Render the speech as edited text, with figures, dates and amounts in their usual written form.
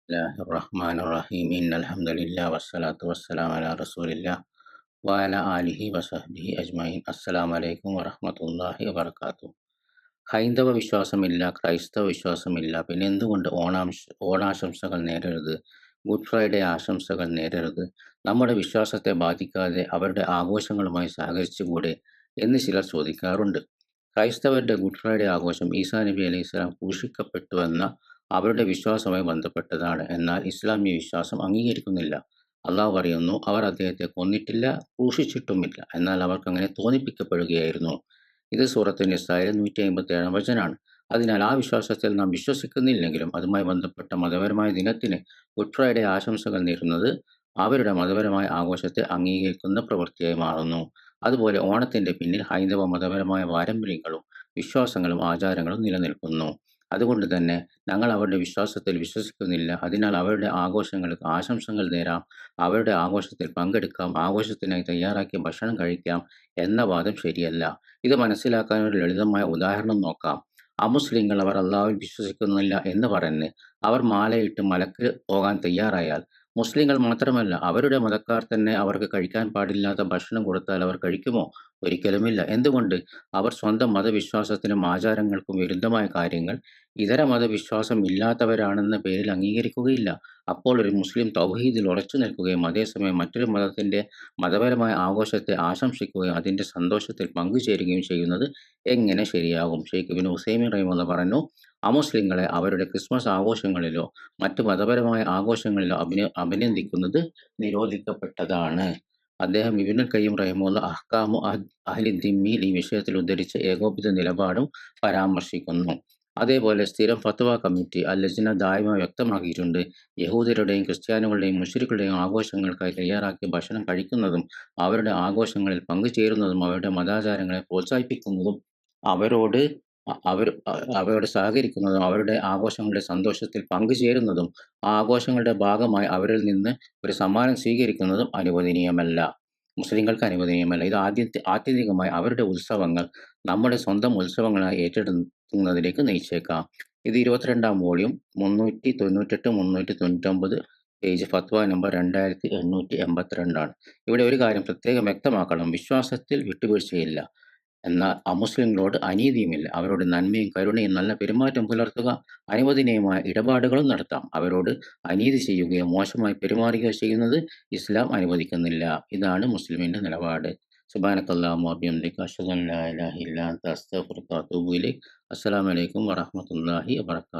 Bismillahirrahmanirrahim. Innalhamdulillah wassalatu wassalamu ala Rasulillah wa ala alihi wa sahbihi ajma'in. അസ്സലാമലൈക്കും വറഹ്മത്തുള്ളാഹി വബറകാതുഹു. ഹൈന്ദവ വിശ്വാസമില്ല, ക്രൈസ്തവ വിശ്വാസമില്ല, പിന്നെ എന്തുകൊണ്ട് ഓണാശംസകൾ നേരരുത്, ഗുഡ് ഫ്രൈഡേ ആശംസകൾ നേരരുത്, നമ്മുടെ വിശ്വാസത്തെ ബാധിക്കാതെ അവരുടെ ആഘോഷങ്ങളുമായി സഹകരിച്ചുകൂടെ എന്ന് ചിലർ ചോദിക്കാറുണ്ട്. ക്രൈസ്തവരുടെ ഗുഡ് ഫ്രൈഡേ ആഘോഷം ഈസാ നബി അലൈഹിസ്സലാം ക്രൂശിക്കപ്പെട്ടുവെന്ന അവരുടെ വിശ്വാസവുമായി ബന്ധപ്പെട്ടതാണ്. എന്നാൽ ഇസ്ലാമിക വിശ്വാസം അംഗീകരിക്കുന്നില്ല. അള്ളാഹു പറയുന്നു, അവർ അദ്ദേഹത്തെ കൊന്നിട്ടില്ല, ക്രൂശിച്ചിട്ടുമില്ല, എന്നാൽ അവർക്കങ്ങനെ തോന്നിപ്പിക്കപ്പെടുകയായിരുന്നു. ഇത് സൂറത്ത് നിസായിലെ 157 വചനാണ്. അതിനാൽ ആ വിശ്വാസത്തിൽ നാം വിശ്വസിക്കുന്നില്ലെങ്കിലും അതുമായി ബന്ധപ്പെട്ട മതപരമായ ദിനത്തിന് ഗുഡ് ഫ്രൈഡേ ആശംസകൾ നേരുന്നത് അവരുടെ മതപരമായ ആഘോഷത്തെ അംഗീകരിക്കുന്ന പ്രവൃത്തിയായി മാറുന്നു. അതുപോലെ ഓണത്തിന്റെ പിന്നിൽ ഹൈന്ദവ മതപരമായ പാരമ്പര്യങ്ങളും വിശ്വാസങ്ങളും ആചാരങ്ങളും നിലനിൽക്കുന്നു. അതുകൊണ്ട് തന്നെ ഞങ്ങൾ അവരുടെ വിശ്വാസത്തിൽ വിശ്വസിക്കുന്നില്ല. അതിനാൽ അവരുടെ ആഘോഷങ്ങൾക്ക് ആശംസകൾ നേരാം, അവരുടെ ആഘോഷത്തിൽ പങ്കെടുക്കാം, ആഘോഷത്തിനായി തയ്യാറാക്കിയ ഭക്ഷണം കഴിക്കാം എന്ന വാദം ശരിയല്ല. ഇത് മനസ്സിലാക്കാൻ ഒരു ലളിതമായ ഉദാഹരണം നോക്കാം. അമുസ്ലിങ്ങൾ അവർ അള്ളാഹുവിൽ വിശ്വസിക്കുന്നില്ല എന്ന് പറഞ്ഞ് അവർ മാലയിട്ട് മലക്ക് പോകാൻ തയ്യാറായാൽ മുസ്ലിങ്ങൾ മാത്രമല്ല അവരുടെ മതക്കാർ തന്നെ അവർക്ക് കഴിക്കാൻ പാടില്ലാത്ത ഭക്ഷണം കൊടുത്താൽ അവർ കഴിക്കുമോ? ഒരിക്കലുമില്ല. എന്തുകൊണ്ട്? അവർ സ്വന്തം മതവിശ്വാസത്തിനും ആചാരങ്ങൾക്കും വിരുദ്ധമായ കാര്യങ്ങൾ ഇതര മതവിശ്വാസം ഇല്ലാത്തവരാണെന്ന പേരിൽ അംഗീകരിക്കുകയില്ല. അപ്പോൾ ഒരു മുസ്ലിം തൗഹീദിൽ ഉറച്ചു നിൽക്കുകയും അതേസമയം മറ്റൊരു മതത്തിന്റെ മതപരമായ ആഘോഷത്തെ ആശംസിക്കുകയും അതിന്റെ സന്തോഷത്തിൽ പങ്കുചേരുകയും ചെയ്യുന്നത് എങ്ങനെ ശരിയാകും? ഷെയ്ഖ് ഇബ്നു ഉസൈമീൻ റഹിമഹുല്ലാഹ് പറഞ്ഞു, അമുസ്ലിങ്ങളെ അവരുടെ ക്രിസ്മസ് ആഘോഷങ്ങളിലോ മറ്റു മതപരമായ ആഘോഷങ്ങളിലോ അഭിനന്ദിക്കുന്നത് നിരോധിക്കപ്പെട്ടതാണ്. അദ്ദേഹം ഇബ്നുൽ ഖയ്യിം റഹിമഹുല്ലാഹ് അഹ്കാമു അഹ്ലി ദിമ്മിയിൽ ഈ വിഷയത്തിൽ ഉദ്ധരിച്ച ഏകോപിത നിലപാടും പരാമർശിക്കുന്നു. അതേപോലെ സ്ഥിരം ഫത്വ കമ്മിറ്റി അൽ-ലജ്ന ദായിമ വ്യക്തമാക്കിയിട്ടുണ്ട്, യഹൂദരുടെയും ക്രിസ്ത്യാനികളുടെയും മുശ്രിക്കുകളുടെയും ആഘോഷങ്ങൾക്കായി തയ്യാറാക്കിയ ഭക്ഷണം കഴിക്കുന്നതും അവരുടെ ആഘോഷങ്ങളിൽ പങ്കുചേരുന്നതും അവരുടെ മതാചാരങ്ങളെ പ്രോത്സാഹിപ്പിക്കുന്നതും അവരോട് അവരോട് സഹകരിക്കുന്നതും അവരുടെ ആഘോഷങ്ങളുടെ സന്തോഷത്തിൽ പങ്കുചേരുന്നതും ആ ആഘോഷങ്ങളുടെ ഭാഗമായി അവരിൽ നിന്ന് ഒരു സമ്മാനം സ്വീകരിക്കുന്നതും അനുവദനീയമല്ല. മുസ്ലിങ്ങൾക്ക് അനുവദനീയമല്ല. ഇത് ആത്യന്തികമായി അവരുടെ ഉത്സവങ്ങൾ നമ്മുടെ സ്വന്തം ഉത്സവങ്ങളായി ഏറ്റെടുക്കുന്നതിലേക്ക് നയിച്ചേക്കാം. ഇത് 22-ാം വോള്യം 398, 399 പേജ് ഫത്വ നമ്പർ 2882 ആണ്. ഇവിടെ ഒരു കാര്യം പ്രത്യേകം വ്യക്തമാക്കണം. വിശ്വാസത്തിൽ വിട്ടുവീഴ്ചയില്ല, എന്നാൽ അമുസ്ലിങ്ങളോട് അനീതിയുമില്ല. അവരോട് നന്മയും കരുണയും നല്ല പെരുമാറ്റം പുലർത്തുക, അനുവദനീയമായ ഇടപാടുകളും നടത്താം. അവരോട് അനീതി ചെയ്യുകയോ മോശമായി പെരുമാറുകയോ ചെയ്യുന്നത് ഇസ്ലാം അനുവദിക്കുന്നില്ല. ഇതാണ് മുസ്ലിമിന്റെ നിലപാട്. സുബ്ഹാനക്കല്ലാഹുമ്മ വബിഹംദിക അശ്ഹദു അൻ ലാ ഇലാഹ ഇല്ലാ അൻത അസ്തഗ്ഫിറുക വഅതൂബു ഇലൈക്. അസ്സലാമു അലൈക്കും വറഹ്മത്തുള്ളാഹി വബറകാതുഹു.